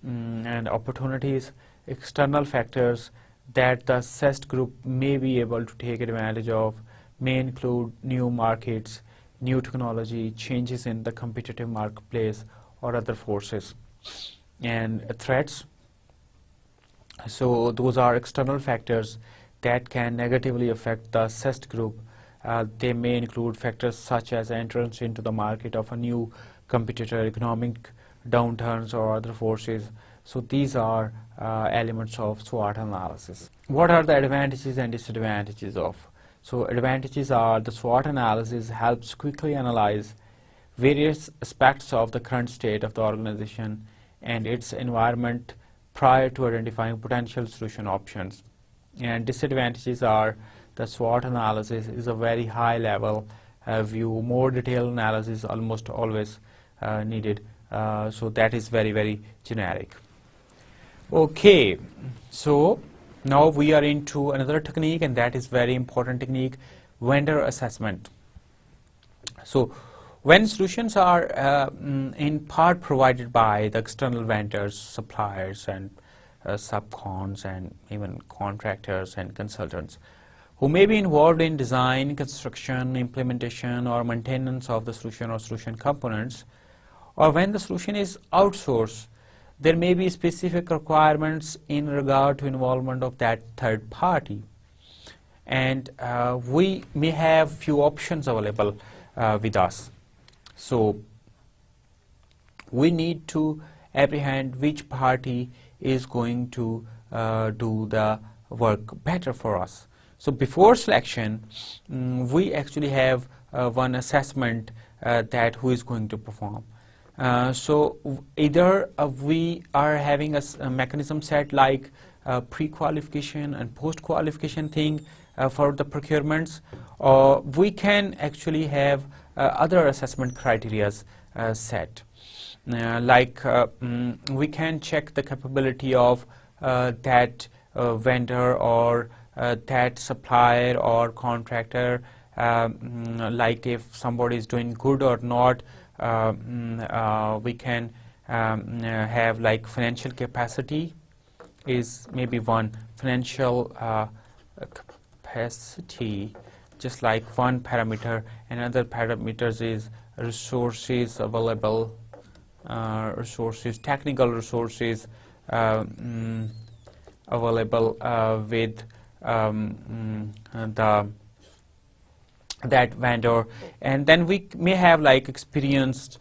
And opportunities, external factors that the assessed group may be able to take advantage of, may include new markets, new technology, changes in the competitive marketplace, or other forces. And threats, so those are external factors that can negatively affect the assessed group. They may include factors such as entrance into the market of a new competitor, economic downturns, or other forces. So these are elements of SWOT analysis. What are the advantages and disadvantages of? So advantages are the SWOT analysis helps quickly analyze various aspects of the current state of the organization and its environment prior to identifying potential solution options. And disadvantages are the SWOT analysis is a very high level view. More detailed analysis almost always needed. So that is very, very generic. Okay, so now we are into another technique, and that is very important technique, vendor assessment. So when solutions are in part provided by the external vendors, suppliers, and subcons, and even contractors and consultants, who may be involved in design, construction, implementation, or maintenance of the solution or solution components, or when the solution is outsourced, there may be specific requirements in regard to involvement of that third party. And we may have few options available with us. So we need to apprehend which party is going to do the work better for us. So before selection, we actually have one assessment that who is going to perform. So either we are having a mechanism set like pre-qualification and post-qualification thing for the procurements, or we can actually have other assessment criteria set. Like we can check the capability of that vendor or that supplier or contractor, like if somebody is doing good or not. We can have like financial capacity is maybe one, financial capacity, just like one parameter, and other parameters is resources available, resources, technical resources available with that vendor. And then we may have like experienced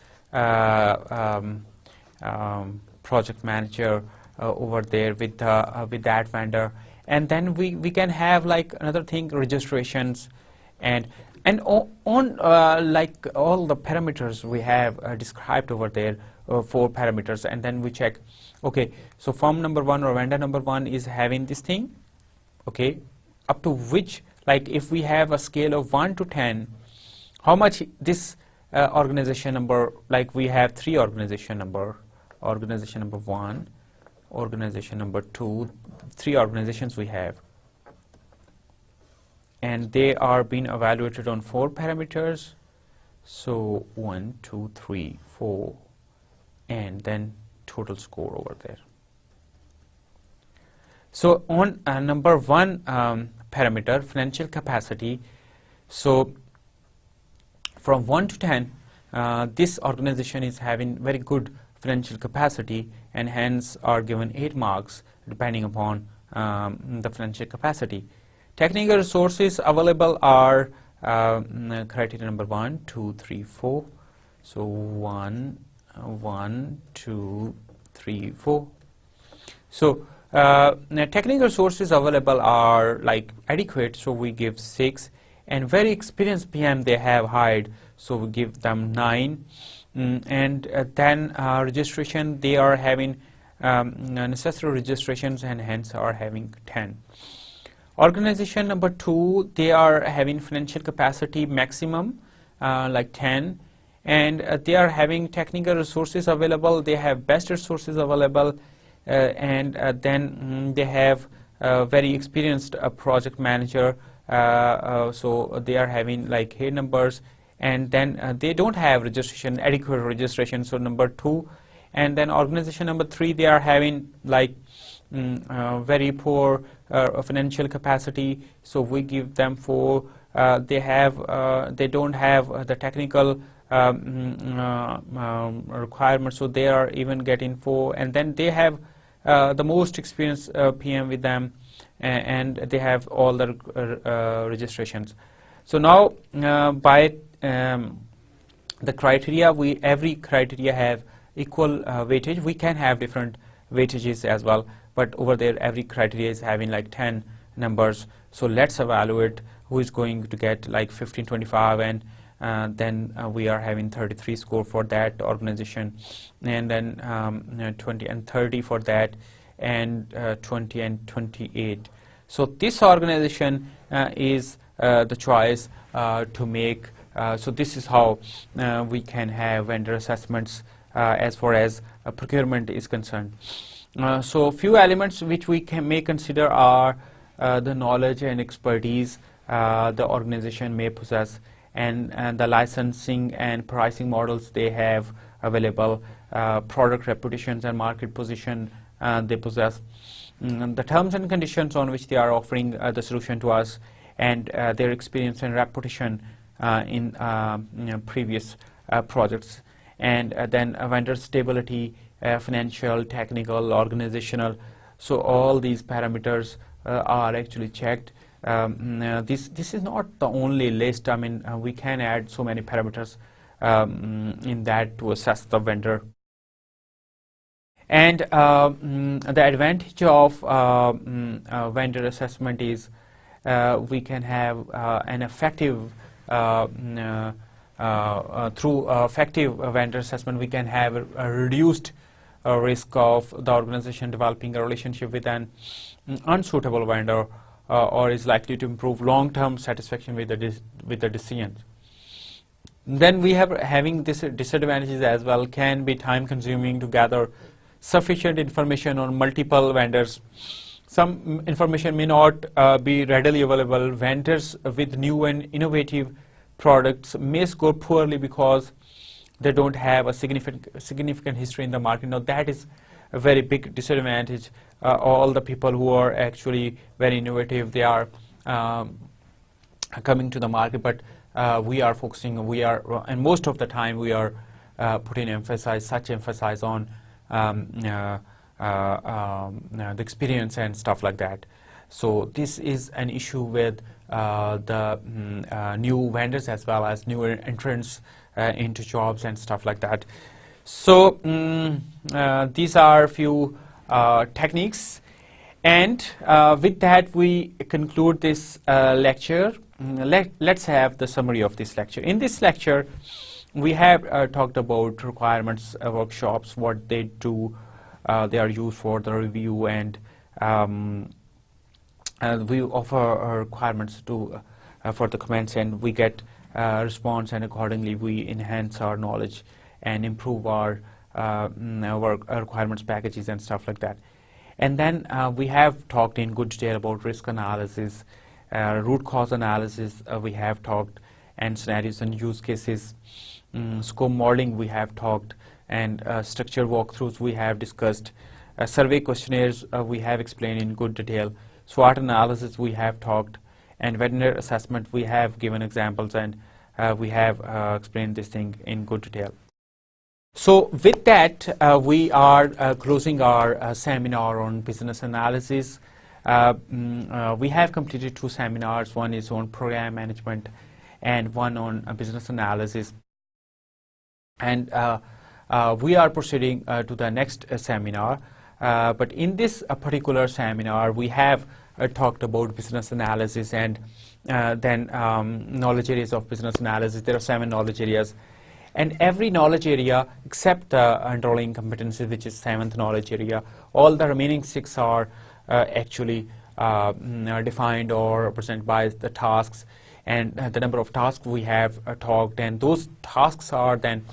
project manager over there with that vendor. And then we can have like another thing, registrations, and on like all the parameters we have described over there, 4 parameters, and then we check, okay, so firm number 1 or vendor number 1 is having this thing, okay, up to which, like if we have a scale of 1 to 10, how much this organization number, like we have 3 organization number 1, organization number 2, 3 organizations we have, and they are being evaluated on 4 parameters. So 1, 2, 3, 4, and then total score over there. So on number 1 parameter, financial capacity, so from 1 to 10, this organization is having very good financial capacity, and hence are given 8 marks depending upon the financial capacity. Technical resources available are criteria number 1, 2, 3, 4. So 1, 2, 3, 4. So technical resources available are like adequate, so we give 6, and very experienced PM they have hired, so we give them 9. And then registration, they are having necessary registrations, and hence are having 10. Organization number 2, they are having financial capacity maximum like 10, and they are having technical resources available, they have best resources available, and then they have very experienced project manager, so they are having like 8 numbers, and then they don't have registration, adequate registration, so number 2. And then organization number 3, they are having like very poor financial capacity, so we give them 4. They don't have the technical requirements, so they are even getting 4. And then they have the most experienced PM with them, and they have all the registrations. So now by the criteria, every criteria have equal weightage. We can have different weightages as well, but over there every criteria is having like 10 numbers. So let's evaluate who is going to get like 15, 25, and then we are having 33 score for that organization, and then 20 and 30 for that, and 20 and 28. So this organization is the choice to make. So this is how we can have vendor assessments as far as procurement is concerned. So few elements which we may consider are the knowledge and expertise the organization may possess, and the licensing and pricing models they have available, product reputations and market position they possess, the terms and conditions on which they are offering the solution to us, and their experience and reputation in previous projects, and then vendor stability, financial, technical, organizational. So all these parameters are actually checked. This is not the only list. I mean, we can add so many parameters in that to assess the vendor. And the advantage of vendor assessment is we can have an effective through effective vendor assessment, we can have a reduced risk of the organization developing a relationship with an unsuitable vendor, or is likely to improve long-term satisfaction with the decision. Then we have having this disadvantages as well. Can be time-consuming to gather sufficient information on multiple vendors. Some information may not be readily available. Vendors with new and innovative products may score poorly because they don't have a significant history in the market. Now that is a very big disadvantage. All the people who are actually very innovative, they are coming to the market, but we are focusing, and most of the time we are putting such emphasis on the experience and stuff like that. So this is an issue with the new vendors as well as new entrants into jobs and stuff like that. So these are a few techniques, and with that we conclude this lecture. Let's have the summary of this lecture. In this lecture we have talked about requirements workshops, what they do. They are used for the review, and we offer requirements to for the comments, and we get response, and accordingly we enhance our knowledge and improve our requirements packages and stuff like that. And then we have talked in good detail about risk analysis, root cause analysis we have talked, and scenarios and use cases. Scope modeling we have talked, and structure walkthroughs we have discussed. Survey questionnaires we have explained in good detail. SWOT analysis we have talked, and vendor assessment we have given examples, and we have explained this thing in good detail. So with that we are closing our seminar on business analysis. We have completed 2 seminars. One is on program management and one on business analysis, and we are proceeding to the next seminar, but in this particular seminar we have talked about business analysis, and then knowledge areas of business analysis. There are 7 knowledge areas, and every knowledge area except the underlying competencies, which is 7th knowledge area, all the remaining 6 are actually defined or represented by the tasks, and the number of tasks we have talked, and those tasks are then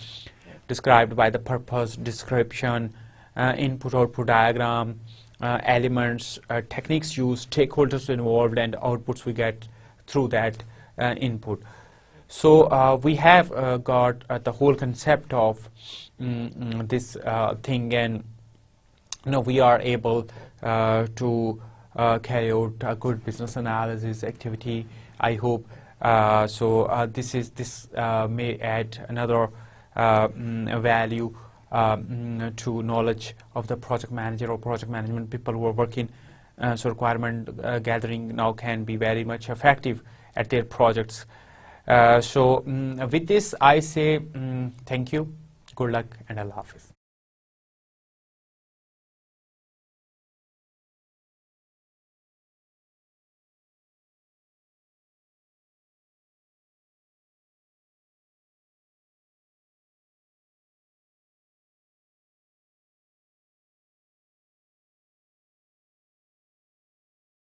described by the purpose, description, input-output diagram, elements, techniques used, stakeholders involved, and outputs we get through that input. So we have got the whole concept of this thing, and we are able to carry out a good business analysis activity, I hope. So this may add another value to knowledge of the project manager or project management people who are working. So requirement gathering now can be very much effective at their projects. So with this I say thank you, good luck, and Allah Hafiz.